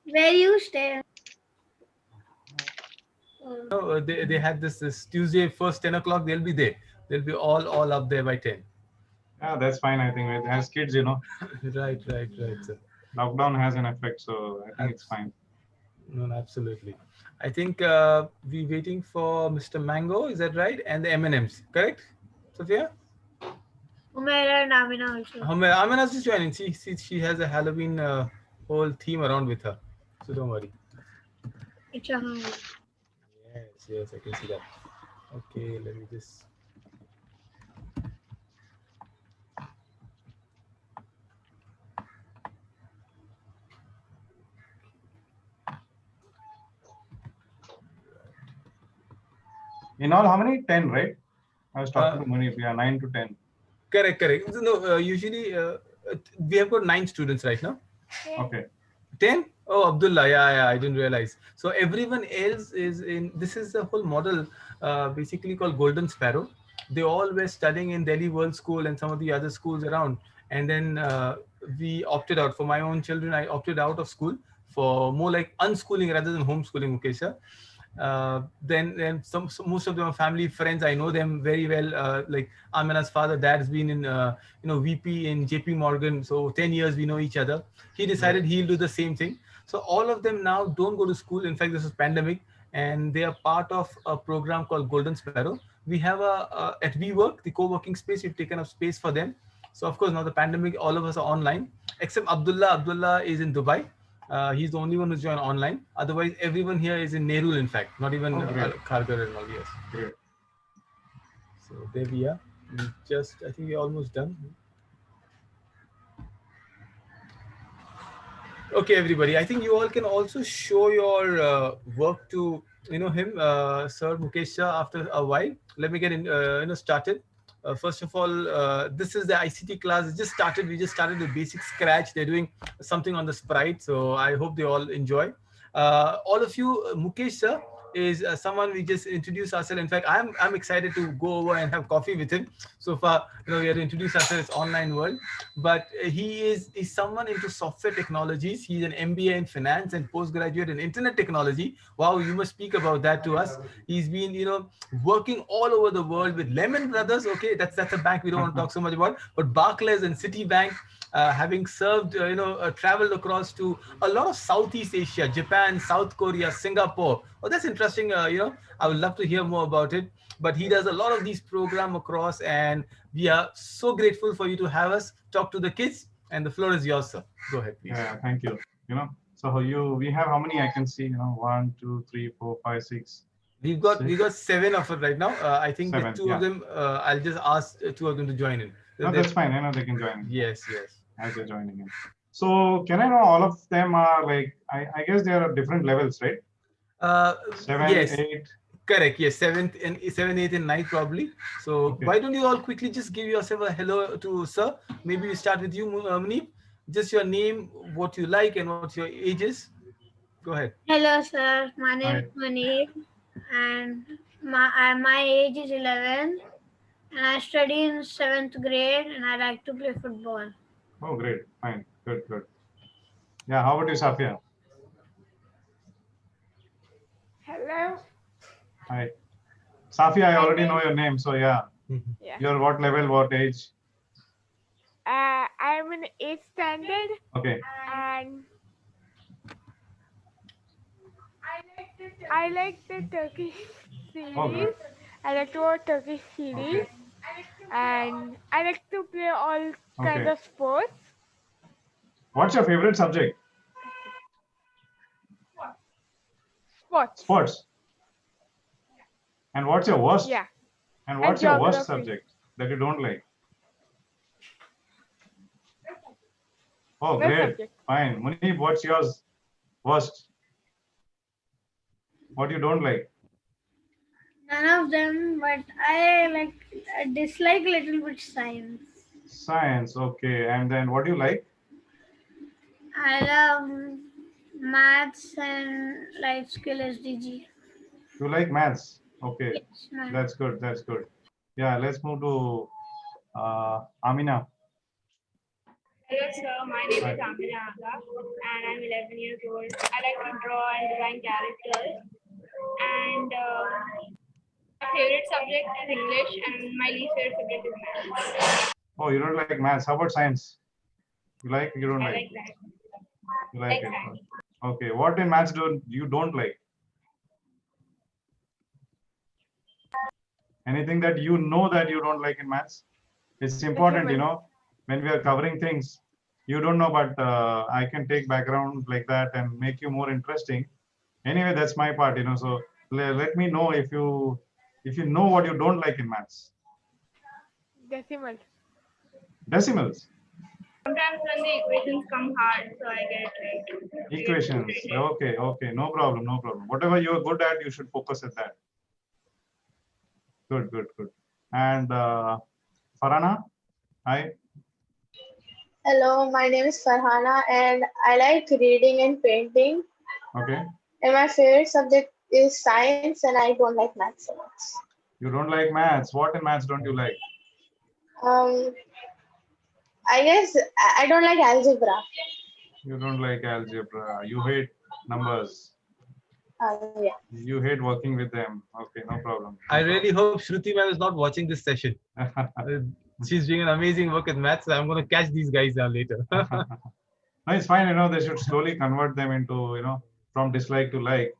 Where you stay? No, they had this Tuesday first 10 o'clock. They'll be there. They'll be all up there by 10. Yeah, that's fine. I think as kids, you know, Right, sir. lockdown has an effect, so I think it's Abs- fine. no, no, absolutely. I think we waiting for Mr. Mango. Is that right? And the M&Ms, correct, Sophia? Umaira and Amina also. Amina's just joining. She has a Halloween whole theme around with her, so don't worry. It's a home. Yes, I can see that. Okay, let me just. In all, how many? 10, right? I was talking Uh, to Munip. Yeah, 9 to 10. correct. No, usually we have got 9 students right now. Okay. 10? Oh, Abdullah. Yeah, I didn't realize. So everyone else is in. This is the whole model, basically called Golden Sparrow. They all were studying in Delhi World School and some of the other schools around. And then we opted out. For my own children, I opted out of school for more like unschooling rather than homeschooling, okay, sir. Then most of them are family friends. I know them very well. Like Amina's father, dad's been in VP in JP Morgan, so 10 years we know each other. He decided he'll do the same thing. So all of them now don't go to school. In fact, this is pandemic, and they are part of a program called Golden Sparrow. We have at WeWork, the co-working space. We've taken up space for them. So of course now the pandemic, all of us are online, except Abdullah. Abdullah is in Dubai. He's the only one who's joined online. Otherwise, everyone here is in Nerul, in fact, not even Great. Kharghar and all. Yes. Great. So there we are. I think we're almost done. Okay, everybody. I think you all can also show your work to him, Sir Mukesh Shah, after a while. Let me get started. First of all, this is the ICT class. It just started. We just started with basic Scratch. They're doing something on the Sprite, so I hope they all enjoy. All of you, Mukesh Sir is someone we just introduced ourselves. In fact, I'm excited to go over and have coffee with him. So far, we have introduced ourselves online world, but he is someone into software technologies. He's an MBA in finance and postgraduate in internet technology. Wow, you must speak about that to us. He's been working all over the world with Lehman Brothers. Okay, that's a bank we don't want to talk so much about, but Barclays and Citibank. Having served, traveled across to a lot of Southeast Asia, Japan, South Korea, Singapore. Oh, that's interesting. I would love to hear more about it. But he does a lot of these programs across, and we are so grateful for you to have us talk to the kids. And the floor is yours, sir. Go ahead, please. Yeah, thank you. So we have how many I can see? 1, 2, 3, 4, 5, 6. We got 7 of it right now. I think the 7, two of yeah. them. I'll just ask 2 of them to join in. No, that's fine. I know they can join Yes. as they're joining in. So can I know all of them are like, I guess they are at different levels, right? 7, Yes. 8. Correct. Yes, 7, 8, and 9 probably. So Okay. why don't you all quickly just give yourself a hello to sir? Maybe we start with you, Munib. Just your name, what you like, and what your age is. Go ahead. Hello, sir. My name Hi. is Manir, and my age is 11, and I study in 7th grade, and I like to play football. Oh, great. Fine. Good. Yeah, how about you, Safia? Hello. Hi. Safia, I already know your name, so yeah. Yeah. You're what level, what age? I'm in 8th standard, Okay. and I like the Turkish Oh, series. good. I like to watch Turkish series, Okay. and I like to play all kinds Okay. of sports. What's your favorite subject? Sports. Sports. And what's your worst? Yeah. And what's your worst geography. subject that you don't like? Oh, Best great. subject. Fine. Munib, what's yours? Worst. What you don't like? None of them, but I dislike a little bit science. Science. Okay. And then what do you like? I love maths and life skill SDG. You like maths. Okay. Yes, math. That's good. Yeah, let's move to Amina. Hello, sir. My name Hi. is Amina Aga, and I'm 11 years old. I like to draw and design characters. And my favorite subject is English, and my least favorite subject is math. Oh, you don't like maths. How about science? You like? You don't I like? like that. You like it? science. Okay. What in maths do you don't like? Anything that you know that you don't like in maths? It's important, you know, when we are covering things, you don't know, but I can take background like that and make you more interesting. Anyway, that's my part, you know. So let me know if you know what you don't like in maths. Decimal. Decimals, Sometimes when the equations come hard, so I get like equations. Okay, okay, no problem, no problem. Whatever you are good at, you should focus at that. Good, good, good. And Farhana, hi. Hello, my name is Farhana and I like reading and painting. Okay. And my favorite subject is science and I don't like maths so much. You don't like maths. What in maths don't you like? I guess I don't like algebra. You don't like algebra. You hate numbers. Yeah. You hate working with them. Okay, no problem. I really hope Shruti ma'am is not watching this session. She's doing an amazing work in maths. I'm going to catch these guys later. No, it's fine. You know, they should slowly convert them into, you know, from dislike to like.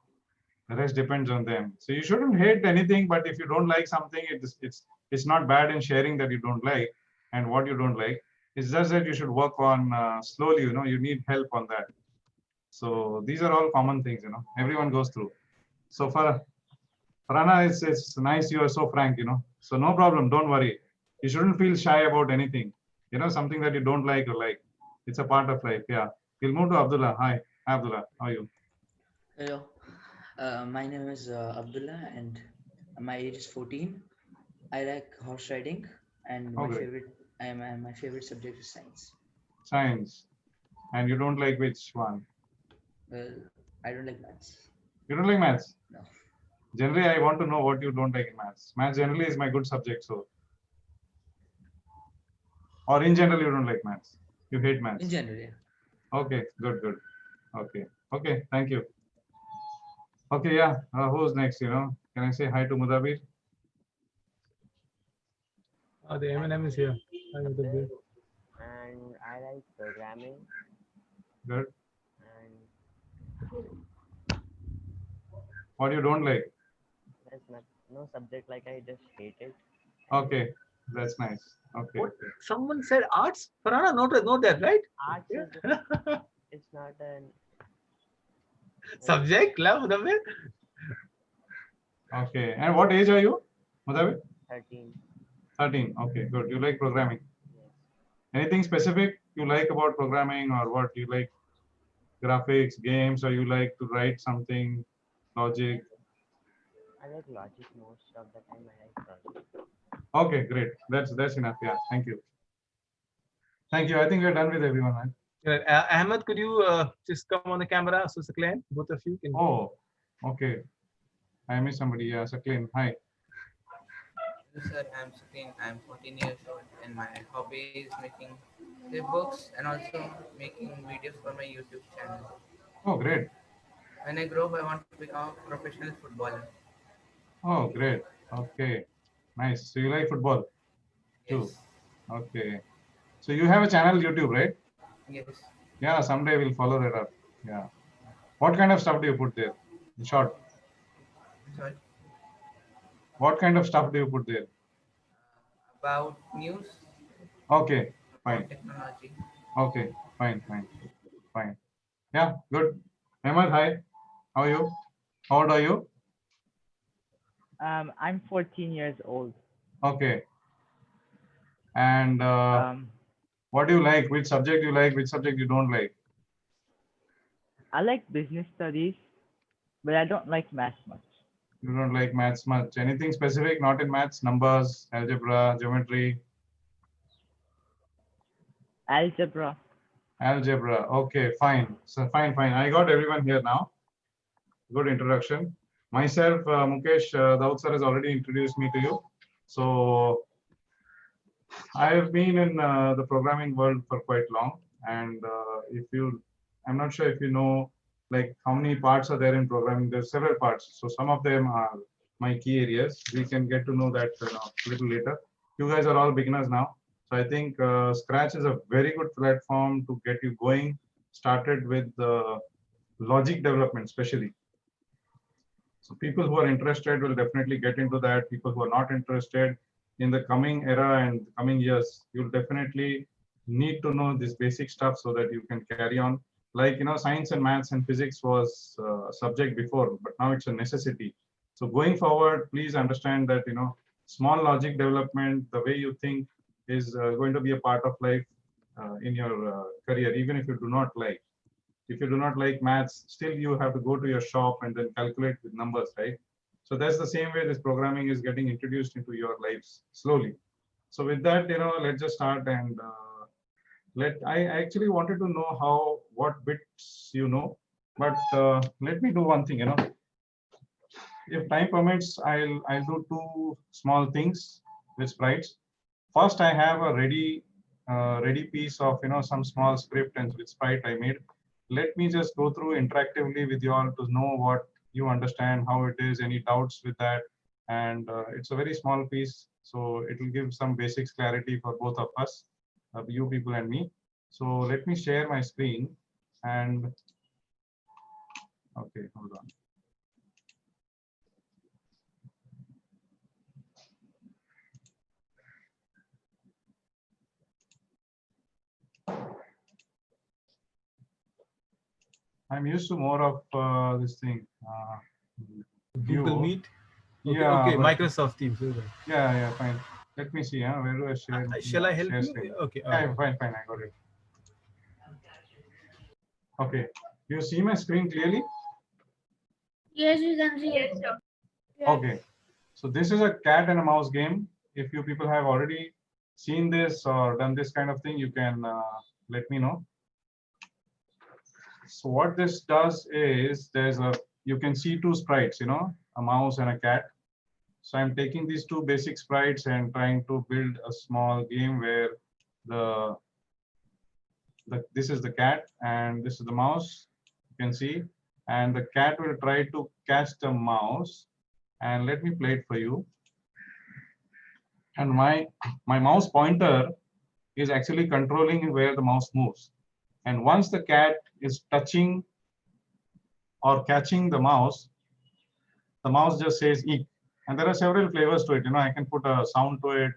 The rest depends on them. So you shouldn't hate anything, but if you don't like something, it's not bad in sharing that you don't like and what you don't like. It's just that you should work on slowly. You know, you need help on that. So these are all common things. You know, everyone goes through. So for Prana, it's nice you are so frank. You know, so no problem. Don't worry. You shouldn't feel shy about anything. You know, something that you don't like or like. It's a part of life. Yeah. We'll move to Abdullah. Hi, Abdullah. How are you? Hello, my name is Abdullah and my age is 14. I like horse riding and Oh, great. my favorite subject is science. Science. And you don't like which one? Well, I don't like maths. You don't like maths? No. Generally, I want to know what you don't like in maths. Maths generally is my good subject, so. Or in general, you don't like maths. You hate maths. In general, yeah. Okay, good, good. Okay, okay, thank you. Okay, yeah. Who's next? You know, can I say hi to Mudabir? The M&M is here. Hi, Mudabir. And I like programming. Good. And what you don't like? there's no subject like I just hate it. Okay, that's nice. Okay. What? Someone said arts? Farhana, note that, right? Arts is it's not an subject, la, Mudabir? Okay, and what age are you, Mudabir? 13. 13. Okay, good. You like programming? Yes. Anything specific you like about programming, or what you like? Graphics, games, or you like to write something, logic? I like logic most of the time. I like logic. Okay, great. That's enough. Yeah, thank you. Thank you. I think we're done with everyone, right? Ahmed, could you just come on the camera so Sakleen, both of you can. Oh, okay. I missed somebody. Yeah, Sakleen. Hi. Hello, sir. I'm Sakleen. I'm 14 years old, and my hobby is making books and also making videos for my YouTube channel. Oh, great. When I grow up, I want to become a professional footballer. Oh, great. Okay, nice. So you like football too? Yes. Okay. So you have a channel YouTube, right? Yes. Yeah, someday we'll follow that up. Yeah. What kind of stuff do you put there? In short. Sorry. What kind of stuff do you put there? About news. Okay, fine. Technology. Okay, fine. Yeah, good. Ahmed, hi. How are you? How old are you? I'm 14 years old. Okay. And what do you like? Which subject you like? Which subject you don't like? I like business studies, but I don't like math much. You don't like maths much. Anything specific? Not in maths? Numbers, algebra, geometry? Algebra. Algebra. Okay, fine. So fine. I got everyone here now. Good introduction. Myself, Mukesh, Daud sir has already introduced me to you. So I have been in the programming world for quite long, and I'm not sure if you know, like how many parts are there in programming. There's several parts. So some of them are my key areas. We can get to know that a little later. You guys are all beginners now, so I think Scratch is a very good platform to get you going started with logic development, especially. So people who are interested will definitely get into that. People who are not interested, in the coming era and coming years, you'll definitely need to know this basic stuff so that you can carry on. Like, science and maths and physics was a subject before, but now it's a necessity. So going forward, please understand that, small logic development, the way you think is going to be a part of life in your career, even if you do not like. If you do not like maths, still you have to go to your shop and then calculate with numbers, right? So that's the same way this programming is getting introduced into your lives slowly. So with that, let's just start and I actually wanted to know what bits you know, but let me do one thing, if time permits, I'll do two small things with sprites. First, I have a ready piece of some small script and with sprite I made. Let me just go through interactively with you all to know what you understand, how it is, any doubts with that. And it's a very small piece, so it will give some basics clarity for both of us, you people and me. So let me share my screen and okay, hold on. I'm used to more of this thing. Google Meet. Okay, Yeah. Okay. Microsoft Teams. Yeah. Fine. Let me see. Where do I share? Shall I help you? Screen. Okay. Yeah, fine. I got it. Okay. Do you see my screen clearly? Yes, we can see it. Yes. Okay. So this is a cat and a mouse game. If you people have already seen this or done this kind of thing, you can let me know. So what this does is you can see two sprites, a mouse and a cat. So I'm taking these two basic sprites and trying to build a small game where this is the cat and this is the mouse, you can see, and the cat will try to catch the mouse. And let me play it for you. And my mouse pointer is actually controlling where the mouse moves. And once the cat is touching or catching the mouse just says eek. And there are several flavors to it. I can put a sound to it.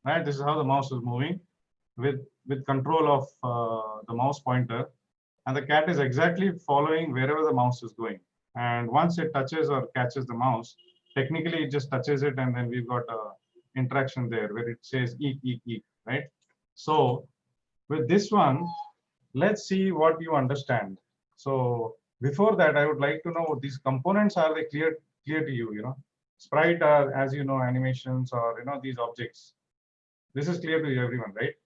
Right, this is how the mouse is moving with control of the mouse pointer. And the cat is exactly following wherever the mouse is going. And once it touches or catches the mouse, technically it just touches it, and then we've got a interaction there where it says eek, eek, eek, right? So with this one, let's see what you understand. So before that, I would like to know these components, are they clear to you? Sprite are, as you know, animations or these objects. This is clear to everyone, right?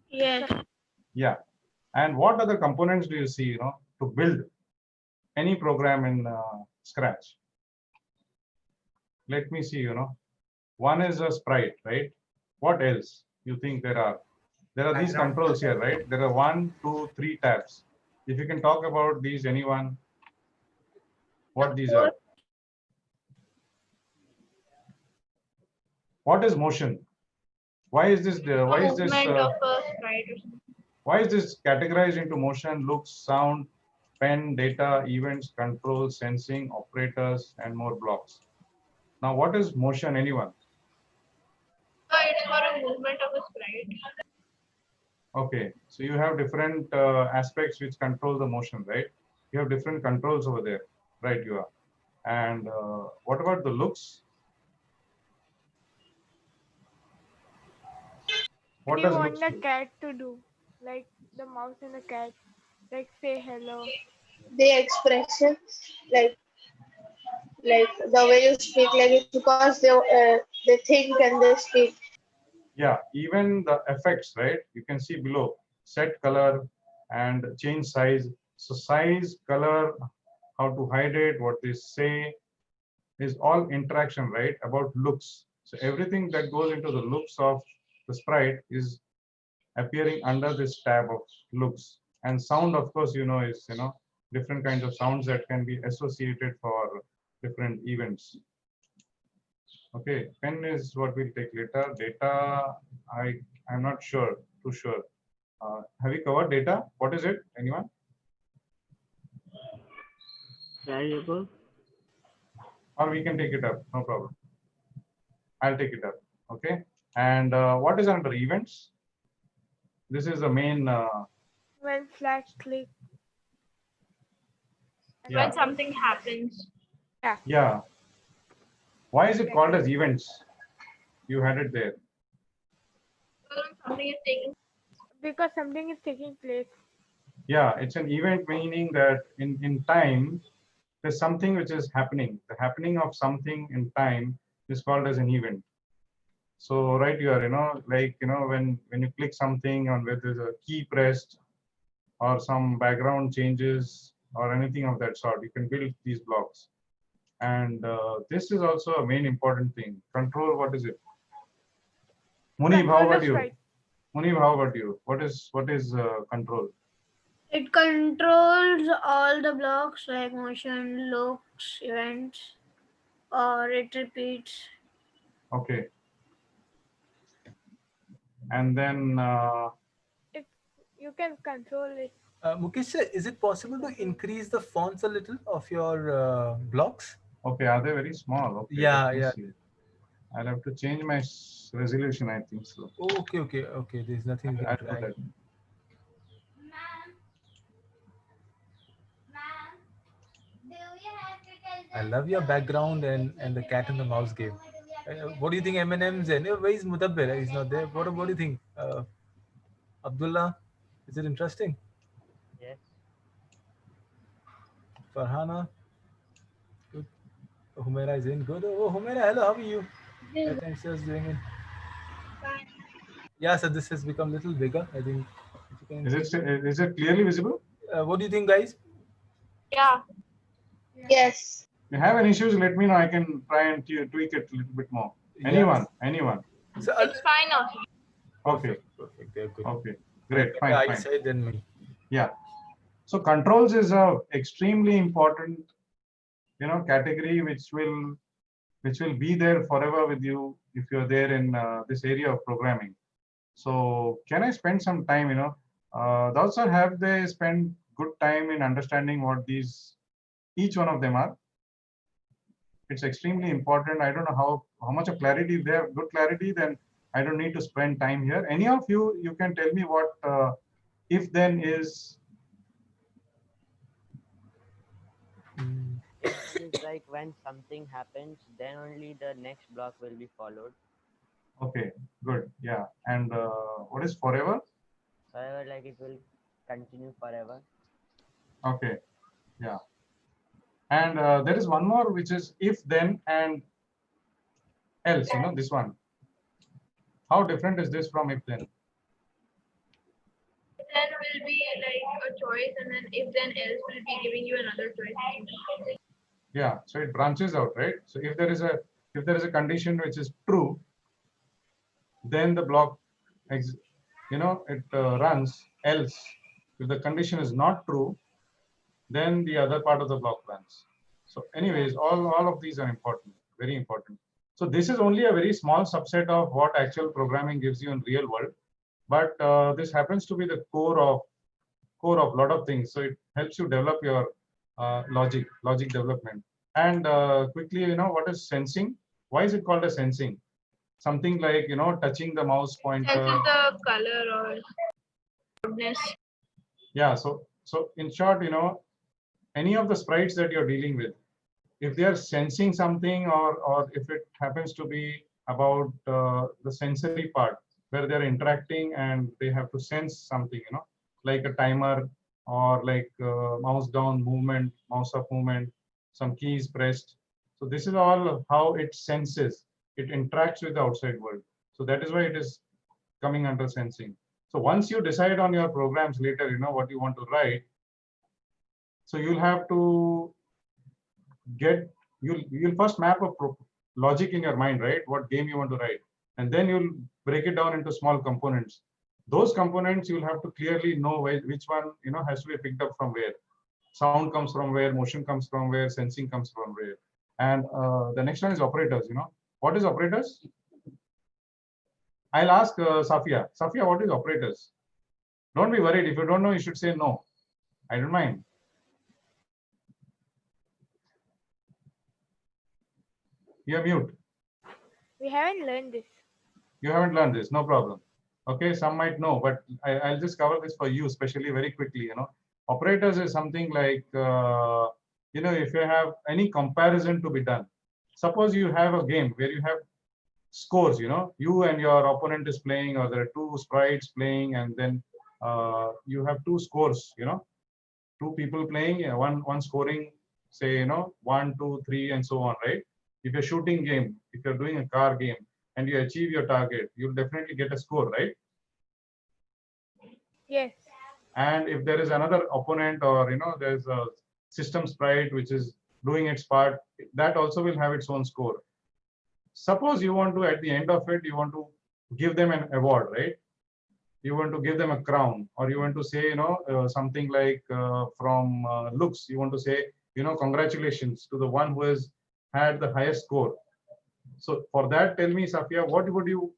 Yes. Yeah. And what other components do you see, to build any program in Scratch? Let me see, one is a sprite, right? What else you think there are? There are these controls here, right? There are 1, 2, 3 tabs. If you can talk about these, anyone, what these are? What is motion? Why is this categorized into motion, looks, sound, pen, data, events, control, sensing, operators, and more blocks? Now, what is motion, anyone? It's for a movement of a sprite. Okay, so you have different aspects which control the motion, right? You have different controls over there, right? You are. And what about the looks? What do you want the cat to do? Like the mouse and the cat, like say hello. The expression, like the way you speak, like it's because they think and they speak. Yeah, even the effects, right? You can see below, set color and change size. So size, color, how to hide it, what they say is all interaction, right? About looks. So everything that goes into the looks of the sprite is appearing under this tab of looks. And sound, of course, is different kinds of sounds that can be associated for different events. Okay, pen is what we'll take later. Data, I'm not too sure. Have you covered data? What is it? Anyone? Variable. Or we can take it up, no problem. I'll take it up. Okay. And what is under events? This is the main. When flag click. Yeah. When something happens. Yeah. Why is it called as events? You had it there. Something is taking. Because something is taking place. Yeah, it's an event, meaning that in time, there's something which is happening. The happening of something in time is called as an event. So right here, when you click something on where there's a key pressed or some background changes or anything of that sort, you can build these blocks. And this is also a main important thing. Control, what is it? Munib, how about you? Munib, how about you? What is control? It controls all the blocks like motion, looks, events, or it repeats. Okay. And then You can control it. Mukesh, is it possible to increase the fonts a little of your blocks? Okay, are they very small? Okay, Yeah, let me yeah. see. I'll have to change my resolution, I think so. Oh, okay. There's nothing. I'll do that. I love your background and the cat and the mouse game. What do you think, M&M's? And where is Mudabbir? He's not there. What do you think, Abdullah? Is it interesting? Yes. Farhana? Good. Humaira is in. Good. Oh, Humaira, hello. How are you? Thanks for doing it. Yeah, so this has become a little bigger. I think. Is it clearly visible? What do you think, guys? Yeah. Yes. If you have any issues, let me know. I can try and tweak it a little bit more. Anyone? So, It's fine now. Okay. Perfect. They're good. Okay. Great. Fine. I fine. said then me. Yeah. So controls is a extremely important, category which will be there forever with you if you're there in this area of programming. So can I spend some time, also have they spent good time in understanding what each one of them are? It's extremely important. I don't know how much of clarity they have, good clarity, then I don't need to spend time here. Any of you can tell me what if then is. It's like when something happens, then only the next block will be followed. Okay, good. Yeah. And what is forever? Forever, like it will continue forever. Okay. Yeah. And there is one more, which is if then and else, this one. How different is this from if then? Then will be like a choice, and then if then else will be giving you another choice. Yeah, so it branches out, right? So if there is a condition which is true, then the block, it runs. Else, if the condition is not true, then the other part of the block runs. So anyways, all of these are important, very important. So this is only a very small subset of what actual programming gives you in real world, but this happens to be the core of a lot of things. So it helps you develop your logic development. And quickly, what is sensing? Why is it called a sensing? Something like, touching the mouse pointer. Senses the color or loudness. Yeah, so in short, any of the sprites that you're dealing with, if they are sensing something or if it happens to be about the sensory part where they're interacting and they have to sense something, like a timer or like mouse down movement, mouse up movement, some keys pressed. So this is all how it senses. It interacts with the outside world. So that is why it is coming under sensing. So once you decide on your programs later, what you want to write, so you'll have to you'll first map a logic in your mind, right? What game you want to write, and then you'll break it down into small components. Those components you'll have to clearly know which one has to be picked up from where. Sound comes from where, motion comes from where, sensing comes from where. And the next one is operators. What is operators? I'll ask Safia. Safia, what is operators? Don't be worried. If you don't know, you should say no. I don't mind. You're mute. We haven't learned this. You haven't learned this, no problem. Okay, some might know, but I'll just cover this for you, especially very quickly. Operators is something like, if you have any comparison to be done. Suppose you have a game where you have scores, you and your opponent is playing, or there are two sprites playing, and then you have two scores, two people playing, one scoring, say, 1, 2, 3, and so on, right? If you're shooting game, if you're doing a car game, and you achieve your target, you'll definitely get a score, right? Yes. And if there is another opponent, or there's a system sprite which is doing its part, that also will have its own score. Suppose you want to, at the end of it, you want to give them an award, right? You want to give them a crown, or you want to say, something like from looks, you want to say, congratulations to the one who has had the highest score. So for that, tell me, Safia, what would you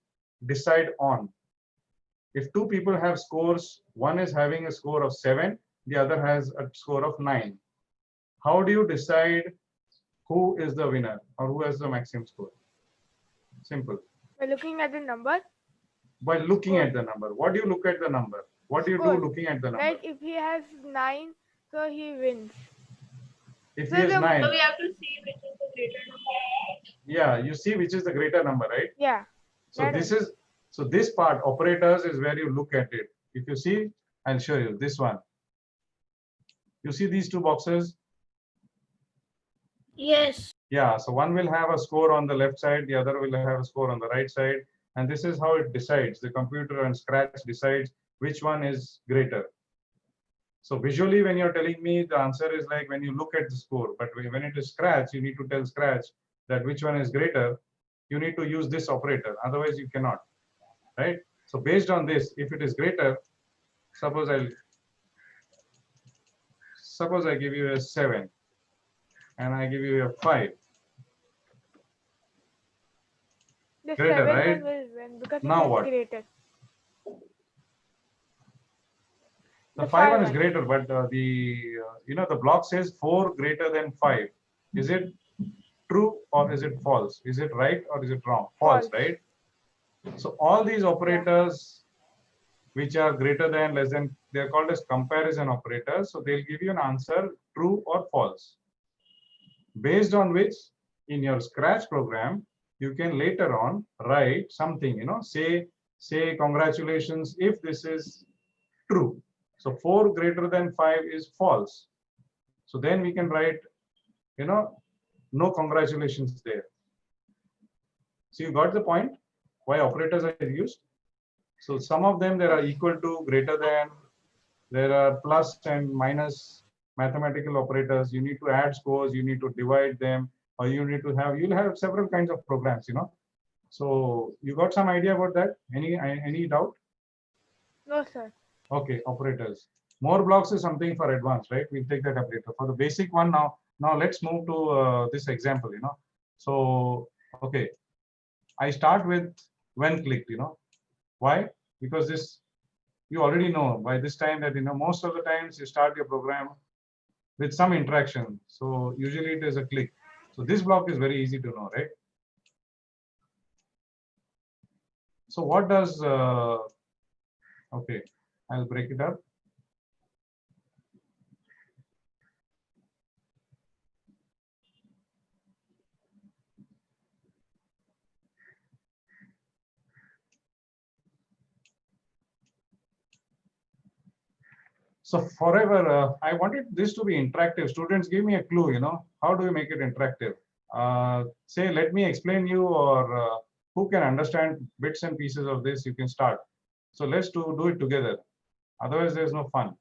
decide on? If two people have scores, one is having a score of 7, the other has a score of 9. How do you decide who is the winner or who has the maximum score? Simple. By looking at the number. By looking at the number. What do you look at the number? What do you do looking at the number? Like if he has 9, so he wins. If he has 9. So we have to see which is the greater number. Yeah, you see which is the greater number, right? Yeah. So this part, operators, is where you look at it. If you see, I'll show you this one. You see these two boxes? Yes. Yeah, so one will have a score on the left side, the other will have a score on the right side. And this is how it decides. The computer and Scratch decides which one is greater. So visually, when you're telling me, the answer is like when you look at the score. But when it is Scratch, you need to tell Scratch that which one is greater. You need to use this operator. Otherwise, you cannot. Right? So based on this, if it is greater, suppose I give you a 7 and I give you a 5. The Greater, 7 right? will win because Now it is what? greater. The 5 one is greater, but the block says 4 greater than 5. Is it true or is it false? Is it right or is it wrong? False, right? So all these operators which are greater than, less than, they are called as comparison operators. So they'll give you an answer true or false, based on which in your Scratch program you can later on write something, say congratulations if this is true. So 4 greater than 5 is false. So then we can write, no congratulations there. So you got the point why operators are used. So some of them, there are equal to, greater than, there are plus and minus mathematical operators. You need to add scores, you need to divide them, or you'll have several kinds of programs, So you got some idea about that? Any doubt? No, sir. Okay, operators. More blocks is something for advanced, right? We'll take that up later. For the basic one now let's move to this example, So, okay, I start with when clicked, Why? Because this, you already know by this time that, most of the times you start your program with some interaction. So usually it is a click. So this block is very easy to know, right? So what does, okay, I'll break it up. So forever, I wanted this to be interactive. Students, give me a clue, how do we make it interactive? Say, let me explain you, or who can understand bits and pieces of this, you can start. So let's do it together. Otherwise, there's no fun.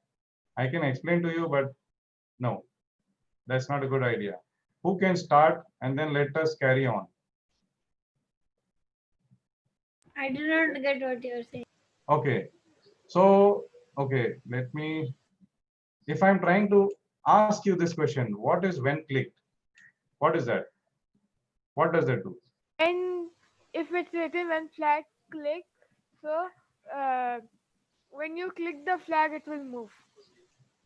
I can explain to you, but no, that's not a good idea. Who can start and then let us carry on? I did not get what you were saying. Okay. So, okay, let me, if I'm trying to ask you this question, what is when clicked? What is that? What does that do? And if it's written when flag click, so when you click the flag, it will move.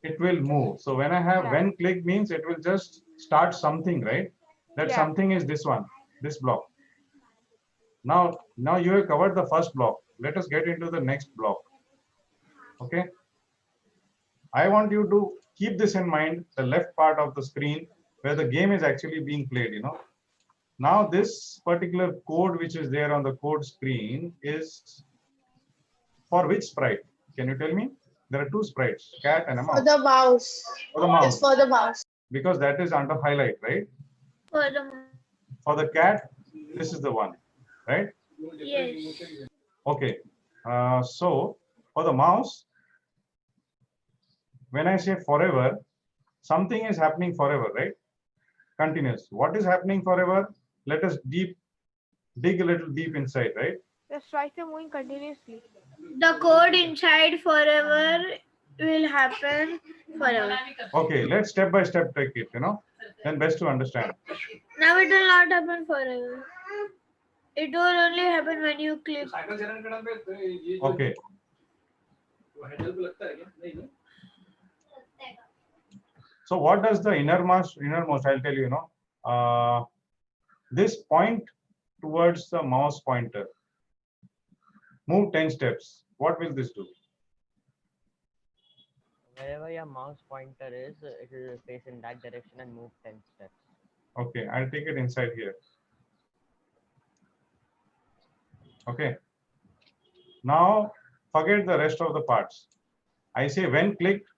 It will move. So when I have Yeah. when click means it will just start something, right? That Yeah. something is this one, this block. Now you have covered the first block. Let us get into the next block. Okay. I want you to keep this in mind, the left part of the screen where the game is actually being played, you know. Now this particular code which is there on the code screen is for which sprite? Can you tell me? There are two sprites, cat and a For mouse. the mouse. For the mouse. It's for the mouse. Because that is under highlight, right? For the For the cat, this is the one, right? yes. Okay. So for the mouse, when I say forever, something is happening forever, right? Continuous. What is happening forever? Let us dig a little deep inside, right? The sprites are moving continuously. The code inside forever will happen forever. Okay, let's step by step take it, you know, then best to understand. Now it will not happen forever. It will only happen when you click. Okay. So what does the innermost, I'll tell you, you know, this point towards the mouse pointer. Move 10 steps. What will this do? Wherever your mouse pointer is, it will face in that direction and move 10 steps. Okay, I'll take it inside here. Okay. Now forget the rest of the parts. I say when clicked,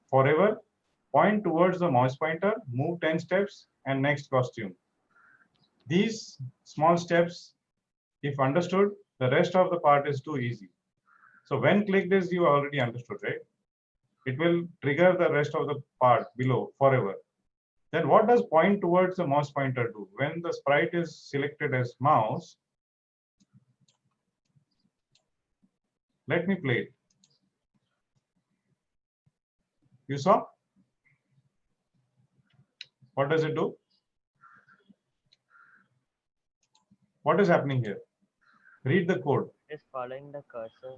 forever, point towards the mouse pointer, move 10 steps, and next costume. These small steps, if understood, the rest of the part is too easy. So when clicked is you already understood, right? It will trigger the rest of the part below forever. Then what does point towards the mouse pointer do? When the sprite is selected as mouse, let me play it. You saw? What does it do? What is happening here? Read the code. It's following the cursor.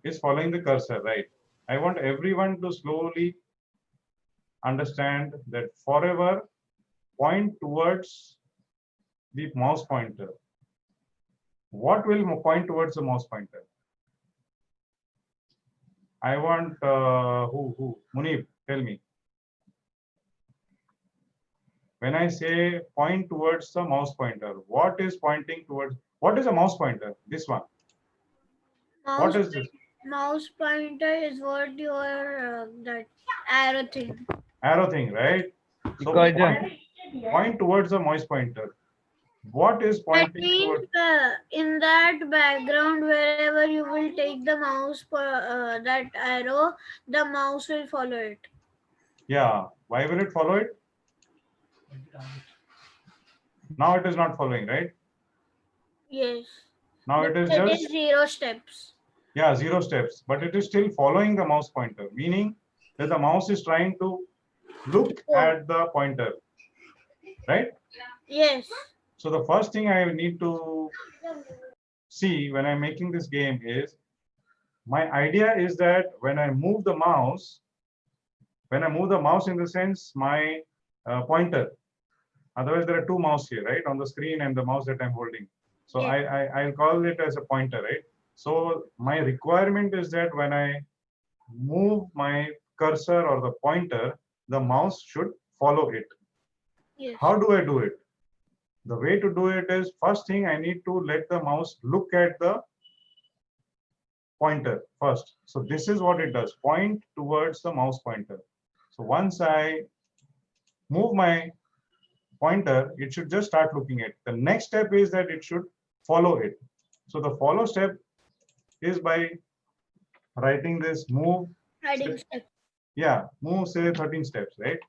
It's following the cursor, right? I want everyone to slowly understand that forever point towards the mouse pointer. What will point towards the mouse pointer? I want who? Munib, tell me. When I say point towards the mouse pointer, what is pointing towards? What is a mouse pointer? This one. What is this? Mouse pointer is what your that arrow thing. Arrow thing, right? So point towards the mouse pointer. What is That pointing means towards? in that background, wherever you will take the mouse, that arrow, the mouse will follow it. Yeah. Why will it follow it? Now it is not following, right? Yes. Now it is It just is 0 steps. yeah, 0 steps, but it is still following the mouse pointer, meaning that the mouse is trying to look at the pointer, right? Yes. So the first thing I need to see when I'm making this game is my idea is that when I move the mouse in the sense my pointer, otherwise there are two mouse here, right, on the screen and the mouse that I'm holding. So I'll call it as a pointer, right? So my requirement is that when I move my cursor or the pointer, the mouse should follow it. Yes. How do I do it? The way to do it is, first thing I need to let the mouse look at the pointer first. So this is what it does, point towards the mouse pointer. So once I move my pointer, it should just start looking at. The next step is that it should follow it. So the follow step is by writing this move. Writing steps. Yeah, move say 13 steps, right?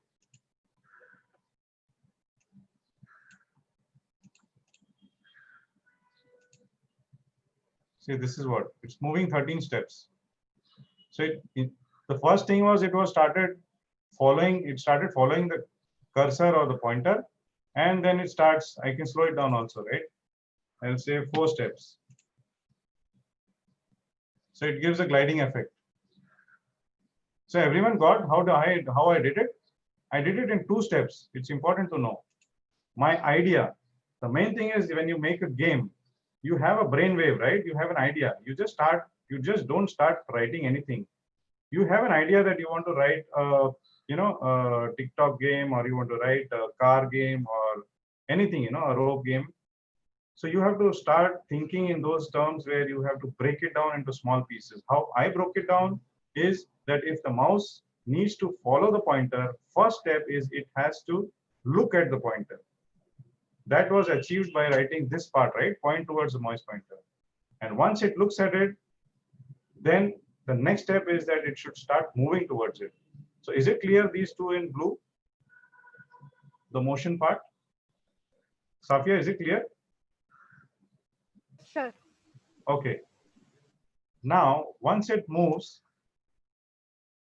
See, this is what it's moving 13 steps. So the first thing was it started following the cursor or the pointer, and then it starts. I can slow it down also, right? I'll say 4 steps. So it gives a gliding effect. So everyone got how I did it? I did it in 2 steps. It's important to know. My idea. The main thing is when you make a game, you have a brainwave, right? You have an idea. You just don't start writing anything. You have an idea that you want to write a TikTok game, or you want to write a car game, or anything, a rope game. So you have to start thinking in those terms where you have to break it down into small pieces. How I broke it down is that if the mouse needs to follow the pointer, first step is it has to look at the pointer. That was achieved by writing this part, right? Point towards the mouse pointer. And once it looks at it, then the next step is that it should start moving towards it. So is it clear, these two in blue? The motion part? Safia, is it clear? Sure. Okay. Now, once it moves,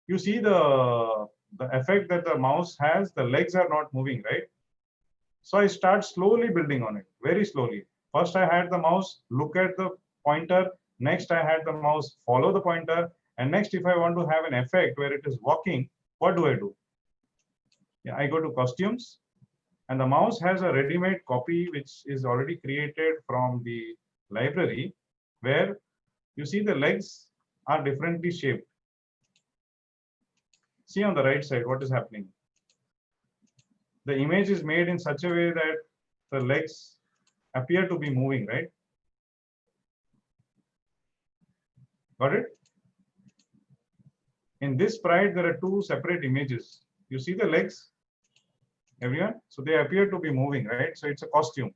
you see the effect that the mouse has, the legs are not moving, right? So I start slowly building on it, very slowly. First, I had the mouse look at the pointer. Next, I had the mouse follow the pointer. And next, if I want to have an effect where it is walking, what do? Yeah, I go to costumes, and the mouse has a ready-made copy which is already created from the library, where you see the legs are differently shaped. See on the right side what is happening. The image is made in such a way that the legs appear to be moving, right? Got it? In this sprite, there are 2 separate images. You see the legs, everyone? So they appear to be moving, right? So it's a costume.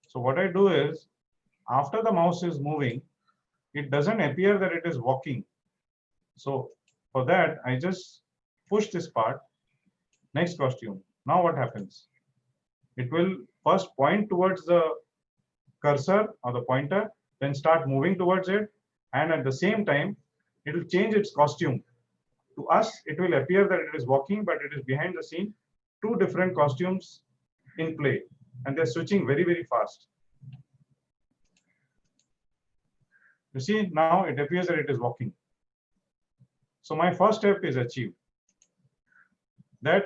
So what I do is, after the mouse is moving, it doesn't appear that it is walking. So for that, I just push this part, next costume. Now what happens? It will first point towards the cursor or the pointer, then start moving towards it. And at the same time, it will change its costume. To us, it will appear that it is walking, but it is behind the scene, 2 different costumes in play. And they're switching very, very fast. You see, now it appears that it is walking. So my first step is achieved. That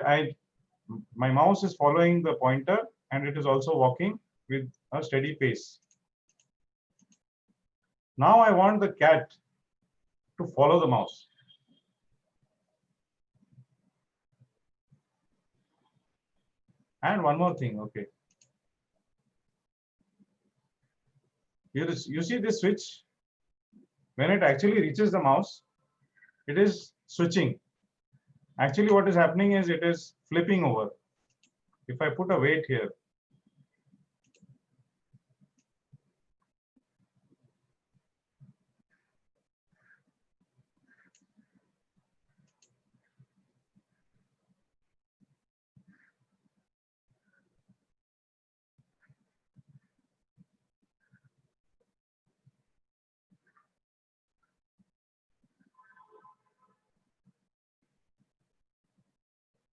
my mouse is following the pointer, and it is also walking with a steady pace. Now I want the cat to follow the mouse. And one more thing, okay. You see this switch? When it actually reaches the mouse, it is switching. Actually, what is happening is it is flipping over. If I put a weight here,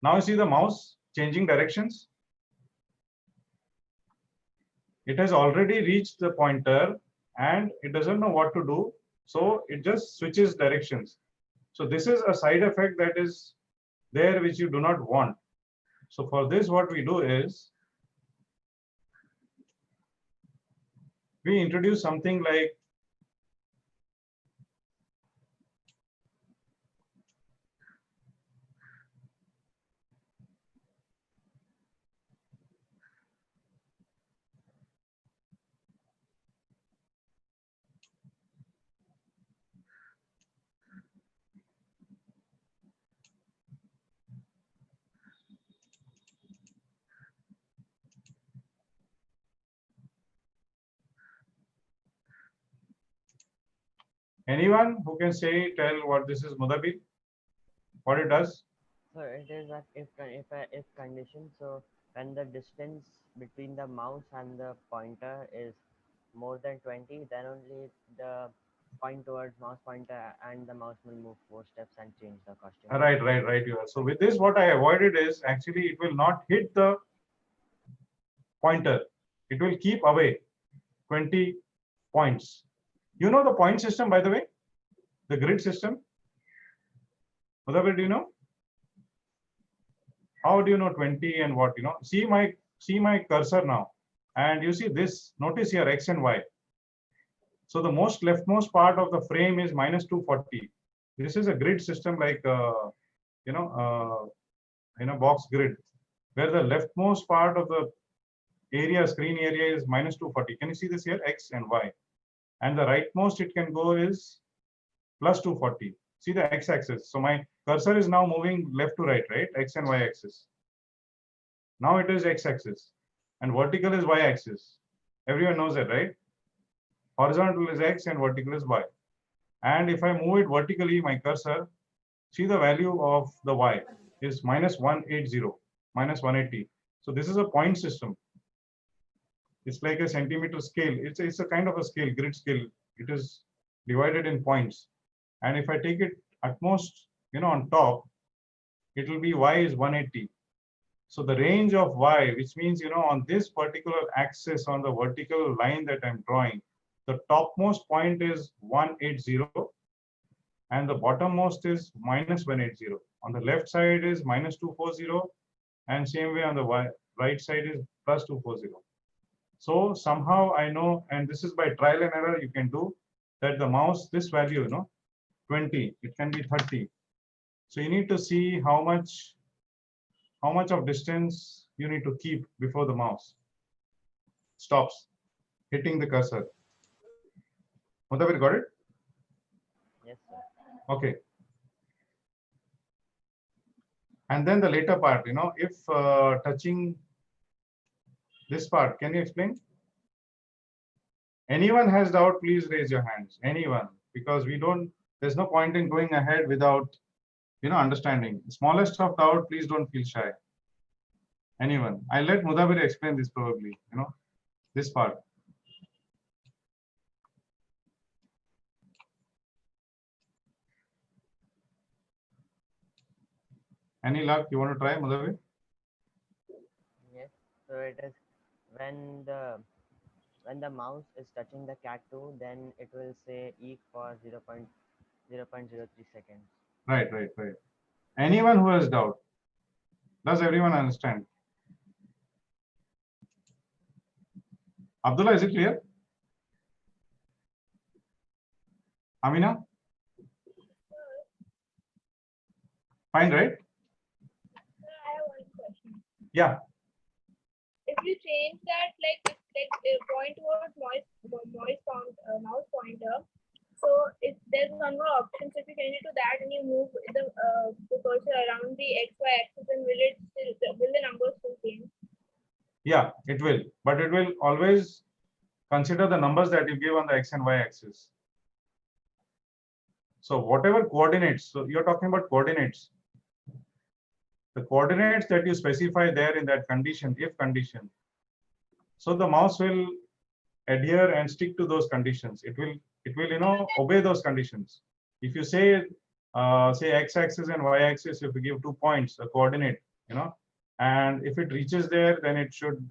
now you see the mouse changing directions. It has already reached the pointer and it doesn't know what to do. So it just switches directions. So this is a side effect that is there which you do not want. So for this, what we do is we introduce something like anyone who can tell what this is, Mudabi, what it does? So it is that if condition. So when the distance between the mouse and the pointer is more than 20, then only the point towards mouse pointer and the mouse will move 4 steps and change the costume. Right. You are. So with this, what I avoided is actually it will not hit the pointer. It will keep away 20 points. You know the point system, by the way, the grid system. Whatever do you know? How do you know 20 and what? See my cursor now, and you see this. Notice here X and Y. So the leftmost part of the frame is -240. This is a grid system like box grid, where the leftmost part of the screen area is -240. Can you see this here? X and Y. And the rightmost it can go is +240. See the x-axis. So my cursor is now moving left to right, X and y-axis. Now it is x-axis, and vertical is y-axis. Everyone knows that, right? Horizontal is x and vertical is y. And if I move it vertically, my cursor, see the value of the y is -180, -180. So this is a point system. It's like a centimeter scale. It's a kind of a scale, grid scale. It is divided in points. And if I take it utmost, on top, it will be y is 180. So the range of y, which means, on this particular axis, on the vertical line that I'm drawing, the topmost point is 180 and the bottommost is -180. On the left side is -240 and same way on the right side is +240. So somehow I know, and this is by trial and error, you can do that the mouse, this value, 20, it can be 30. So you need to see how much of distance you need to keep before the mouse stops hitting the cursor. Mudavir, got it? Yes, sir. Okay. And then the later part, if touching this part, can you explain? Anyone has doubt, please raise your hands. Anyone, because there's no point in going ahead without, understanding. Smallest of doubt, please don't feel shy. Anyone? I'll let Mudavir explain this probably, this part. Any luck? You want to try, Mudavir? Yes. So it is when the mouse is touching the cat 2, then it will say E for 0.03 seconds. Right. Anyone who has doubt? Does everyone understand? Abdullah, is it clear? Amina? Fine, right? I have one question. Yeah. If you change that, like point towards mouse pointer, so if there's one more option, so if you change it to that and you move the cursor around the XY axis, then will the numbers still change? Yeah, it will. But it will always consider the numbers that you give on the X and Y axis. So whatever coordinates, so you're talking about coordinates. The coordinates that you specify there in that condition, if condition. So the mouse will adhere and stick to those conditions. It will obey those conditions. If you say x-axis and y-axis, if you give 2 points, a coordinate, and if it reaches there, then it should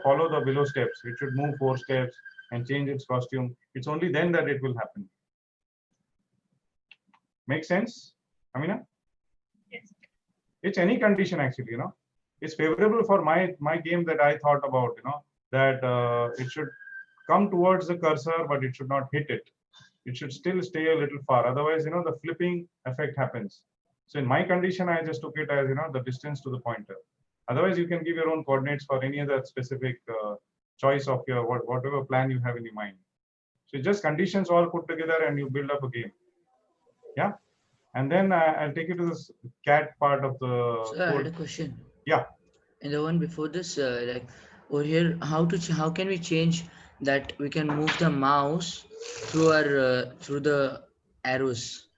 follow the below steps. It should move 4 steps and change its costume. It's only then that it will happen. Make sense, Amina? Yes. It's any condition actually, It's favorable for my game that I thought about, that it should come towards the cursor, but it should not hit it. It should still stay a little far. Otherwise, the flipping effect happens. So in my condition, I just took it as, the distance to the pointer. Otherwise, you can give your own coordinates for any other specific choice of your whatever plan you have in your mind. So just conditions all put together and you build up a game. Yeah. And then I'll take you to this cat part of the. So I had a question. Yeah. And the one before this, like over here, how can we change that we can move the mouse through the arrows?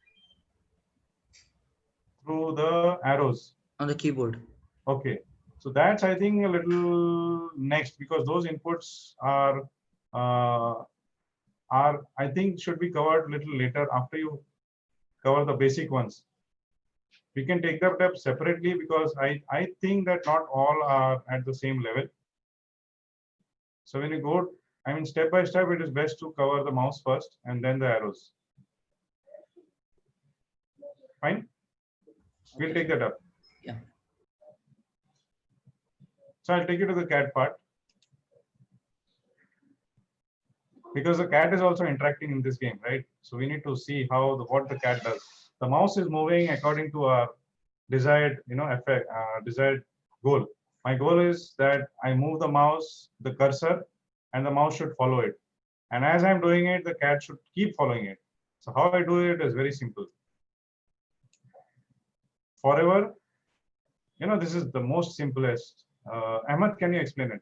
Through the arrows on the keyboard. Okay. So that's, I think, a little next, because those inputs are I think should be covered a little later after you cover the basic ones. We can take them up separately because I think that not all are at the same level. So when you go, I mean, step by step, it is best to cover the mouse first and then the arrows. Fine? We'll take that up. Yeah. So I'll take you to the cat part. Because the cat is also interacting in this game, right? So we need to see how what the cat does. The mouse is moving according to our desired, effect, desired goal. My goal is that I move the mouse, the cursor, and the mouse should follow it. And as I'm doing it, the cat should keep following it. So how I do it is very simple. Forever, this is the most simplest. Ahmed, can you explain it?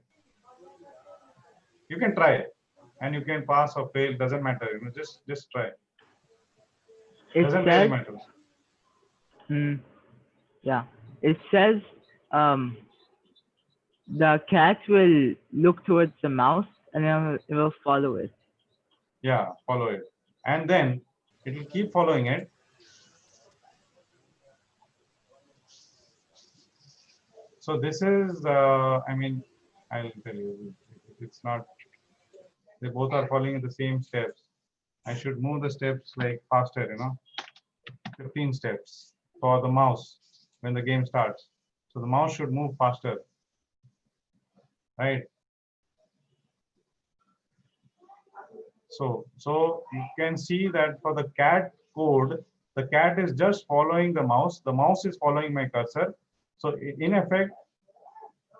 You can try it, and you can pass or fail. Doesn't matter. Just try. It Doesn't really says, matter. yeah, it says the cat will look towards the mouse and then it will follow it. Yeah, follow it, and then it will keep following it. So this is, I mean, I'll tell you, it's not. They both are following the same steps. I should move the steps like faster, 15 steps for the mouse when the game starts. So the mouse should move faster, right? So you can see that for the cat code, the cat is just following the mouse. The mouse is following my cursor. So in effect,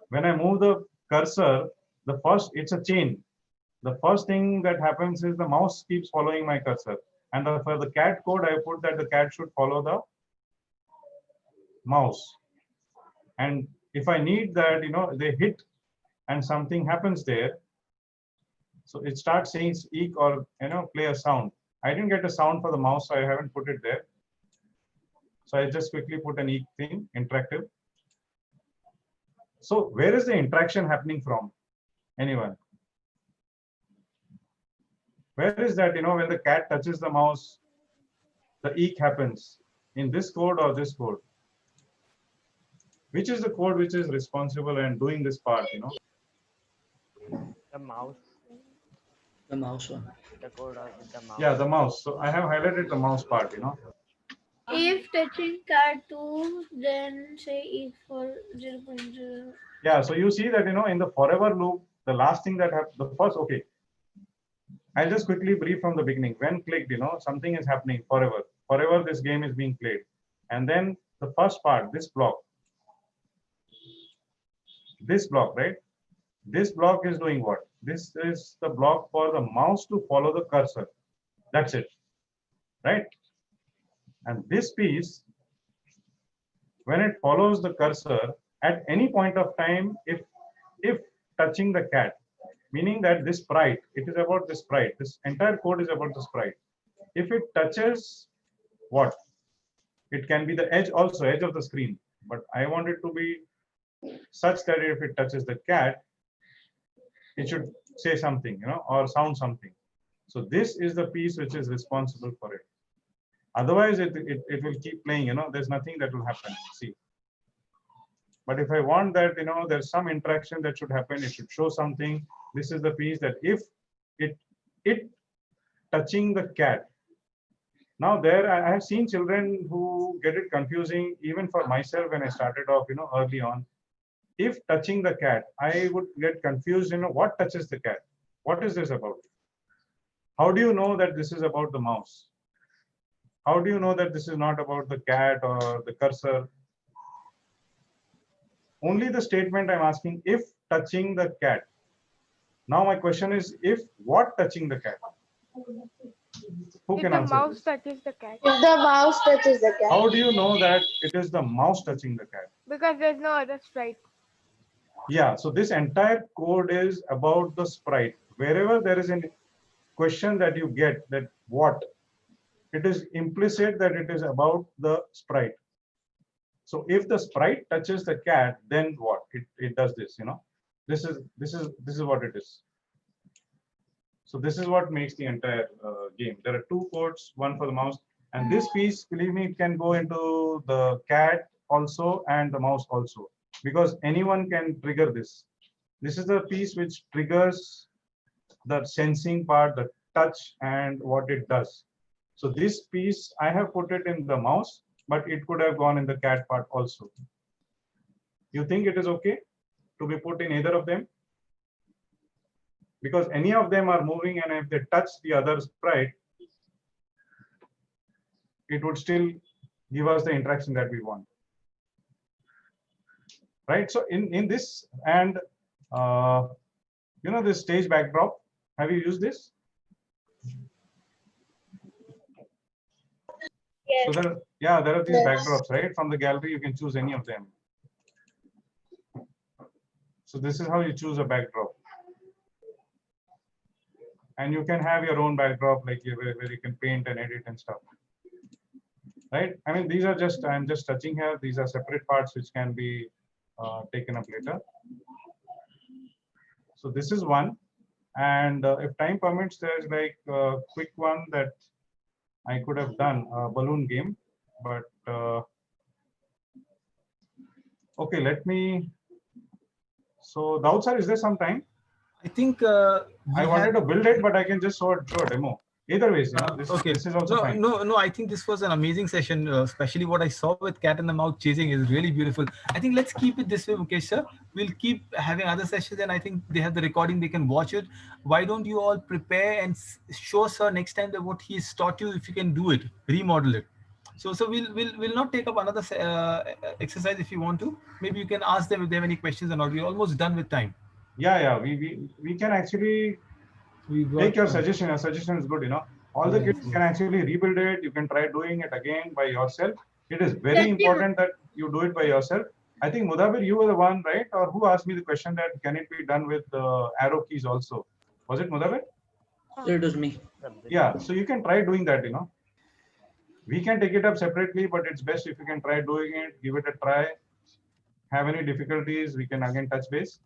when I move the cursor, it's a chain. The first thing that happens is the mouse keeps following my cursor. And for the cat code, I put that the cat should follow the mouse. And if I need that, they hit and something happens there. So it starts saying eek or, play a sound. I didn't get a sound for the mouse, so I haven't put it there. So I just quickly put an eek thing, interactive. So where is the interaction happening from? Anyone? Where is that, when the cat touches the mouse, the eek happens? In this code or this code? Which is the code which is responsible and doing this part, The mouse, The mouse one. the code with the mouse. Yeah, the mouse. So I have highlighted the mouse part, If touching cat 2, then say E for 0.0. Yeah, so you see that, in the forever loop, the last thing that happens, the first, okay. I'll just quickly brief from the beginning. When clicked, something is happening forever. Forever, this game is being played. And then the first part, this block, right? This block is doing what? This is the block for the mouse to follow the cursor. That's it, right? And this piece, when it follows the cursor, at any point of time, if touching the cat, meaning that this sprite, it is about the sprite. This entire code is about the sprite. If it touches what? It can be the edge also, edge of the screen. But I want it to be such that if it touches the cat, it should say something, or sound something. So this is the piece which is responsible for it. Otherwise, it will keep playing, there's nothing that will happen. See. But if I want that, there's some interaction that should happen, it should show something. This is the piece that if it touching the cat. Now there, I have seen children who get it confusing, even for myself when I started off, early on. If touching the cat, I would get confused, what touches the cat? What is this about? How do you know that this is about the mouse? How do you know that this is not about the cat or the cursor? Only the statement I'm asking, if touching the cat. Now my question is, if what touching the cat? Who If can the answer mouse this? touches the cat. If the mouse touches the cat. How do you know that it is the mouse touching the cat? Because there's no other sprite. Yeah, so this entire code is about the sprite. Wherever there is a question that you get, that what, it is implicit that it is about the sprite. So if the sprite touches the cat, then what? It does this, you know. This is what it is. So this is what makes the entire game. There are two codes, one for the mouse, and this piece, believe me, it can go into the cat also and the mouse also, because anyone can trigger this. This is the piece which triggers the sensing part, the touch, and what it does. So this piece, I have put it in the mouse, but it could have gone in the cat part also. You think it is okay to be put in either of them? Because any of them are moving, and if they touch the other sprite, it would still give us the interaction that we want. Right? So in this, and you know, this stage backdrop, have you used this? Yes. So there are these Yes. backdrops, right? From the gallery, you can choose any of them. So this is how you choose a backdrop. And you can have your own backdrop, like where you can paint and edit and stuff. Right? I mean, these are just, I'm just touching here. These are separate parts which can be taken up later. So this is one. And if time permits, there's like a quick one that I could have done, a balloon game. But okay, let me. So Daud sir, is there some time? I think I wanted to build it, but I can just show a demo. Either ways, you know, this is also fine. No, I think this was an amazing session, especially what I saw with cat and the mouse chasing is really beautiful. I think let's keep it this way, Mukesh sir. We'll keep having other sessions, and I think they have the recording, they can watch it. Why don't you all prepare and show sir next time that what he's taught you, if you can do it, remodel it. So we'll not take up another exercise. If you want to, maybe you can ask them if they have any questions, and all. We're almost done with time. Yeah, we can actually take your suggestion. Your suggestion is good, you know. All the kids can actually rebuild it. You can try doing it again by yourself. It is very important that you do it by yourself. I think Mudabir, you were the one, right? Or who asked me the question that can it be done with arrow keys also? Was it Mudabir? It was me. Yeah, so you can try doing that, you know. We can take it up separately, but it's best if you can try doing it, give it a try. Have any difficulties, we can again touch base.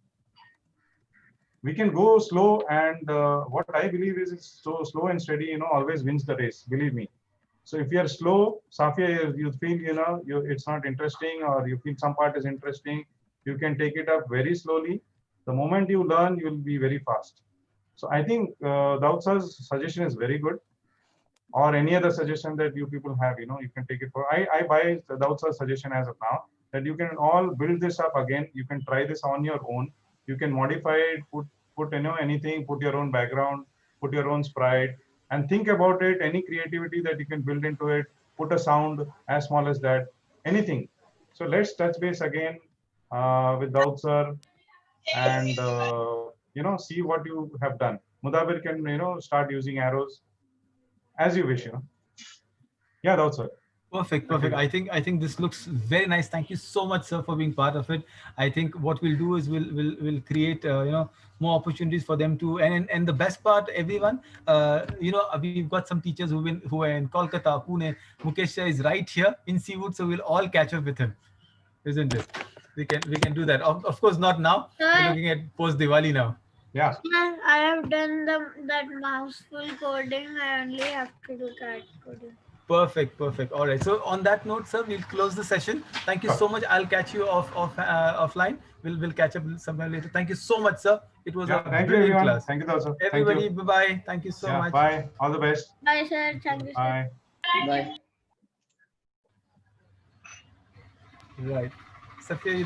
We can go slow, and what I believe is it's so slow and steady, you know, always wins the race, believe me. So if you are slow, Safia, you feel, you know, it's not interesting, or you feel some part is interesting, you can take it up very slowly. The moment you learn, you'll be very fast. So I think Daud sir's suggestion is very good, or any other suggestion that you people have, you know, you can take it for. I buy the Daud sir's suggestion as of now, that you can all build this up again. You can try this on your own. You can modify it, put you know, anything, put your own background, put your own sprite, and think about it. Any creativity that you can build into it, put a sound as small as that, anything. So let's touch base again with Daud sir, and you know, see what you have done. Mudabir can, you know, start using arrows as you wish, you know. Yeah, Daud sir. Perfect. I think this looks very nice. Thank you so much, sir, for being part of it. I think what we'll do is we'll create you know, more opportunities for them to, and the best part, everyone, you know, we've got some teachers who are in Kolkata, Pune. Mukesh is right here in Seawood, so we'll all catch up with him, isn't it? We can do that. Of course, not now. We're looking at post Diwali now. Yeah. Yeah, I have done that mouse full coding. I only have to do cat coding. Perfect. All right. So on that note, sir, we'll close the session. Thank you so much. I'll catch you offline. We'll catch up sometime later. Thank you so much, sir. It was a brilliant class. Thank you, Daud sir. Everybody, bye-bye. Thank you so much. Bye. All the best. Bye, sir. Thank you, sir. Bye. Bye. Right. Safia, you